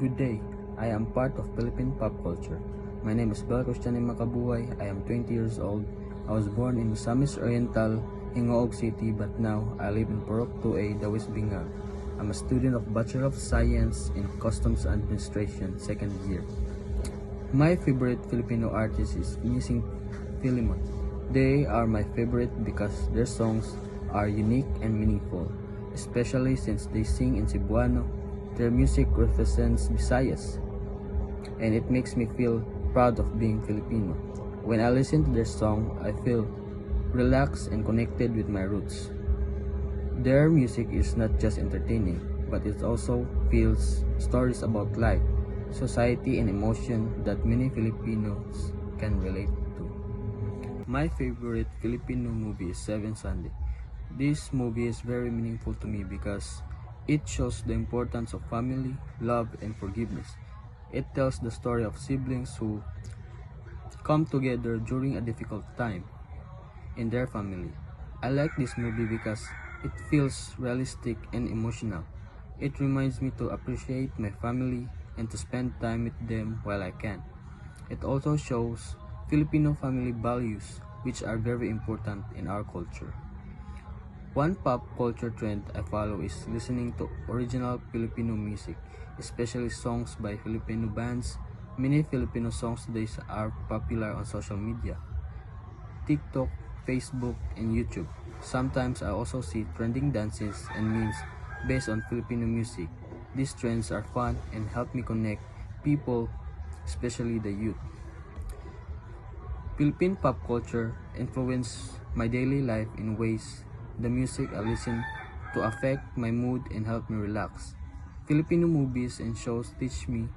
Good day. I am part of Philippine pop culture. My name is Bel Christiane Makabuhay. I am 20 years old. I was born in Misamis Oriental, Hingoog City, but now I live in Purok 2A, Dawis Bingal. I'm a student of Bachelor of Science in Customs Administration, second year. My favorite Filipino artist is Missing Philemon. They are my favorite because their songs are unique and meaningful, especially since they sing in Cebuano. Their music represents Visayas, and it makes me feel proud of being Filipino. When I listen to their song, I feel relaxed and connected with my roots. Their music is not just entertaining, but it also feels stories about life, society, and emotion that many Filipinos can relate to. My favorite Filipino movie is Seven Sunday. This movie is very meaningful to me because it shows the importance of family, love, and forgiveness. It tells the story of siblings who come together during a difficult time in their family. I like this movie because it feels realistic and emotional. It reminds me to appreciate my family and to spend time with them while I can. It also shows Filipino family values, which are very important in our culture. One pop culture trend I follow is listening to original Filipino music, especially songs by Filipino bands. Many Filipino songs today are popular on social media, TikTok, Facebook, and YouTube. Sometimes I also see trending dances and memes based on Filipino music. These trends are fun and help me connect people, especially the youth. Philippine pop culture influences my daily life in ways the music I listen to affect my mood and help me relax. Filipino movies and shows teach me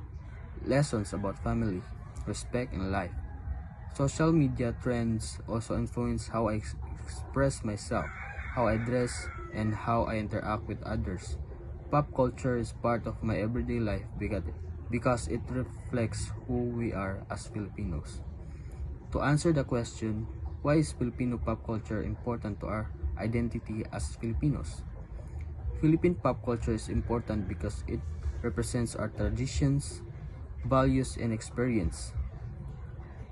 lessons about family, respect, and life. Social media trends also influence how I express myself, how I dress, and how I interact with others. Pop culture is part of my everyday life because it reflects who we are as Filipinos. To answer the question, why is Filipino pop culture important to our identity as Filipinos? Philippine pop culture is important because it represents our traditions, values, and experience.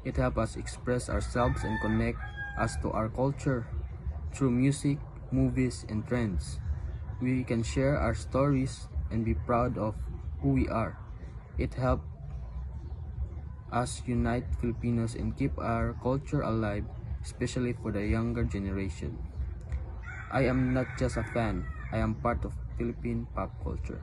It helps us express ourselves and connect us to our culture through music, movies, and trends. We can share our stories and be proud of who we are. It helps us unite Filipinos and keep our culture alive, especially for the younger generation. I am not just a fan, I am part of Philippine pop culture.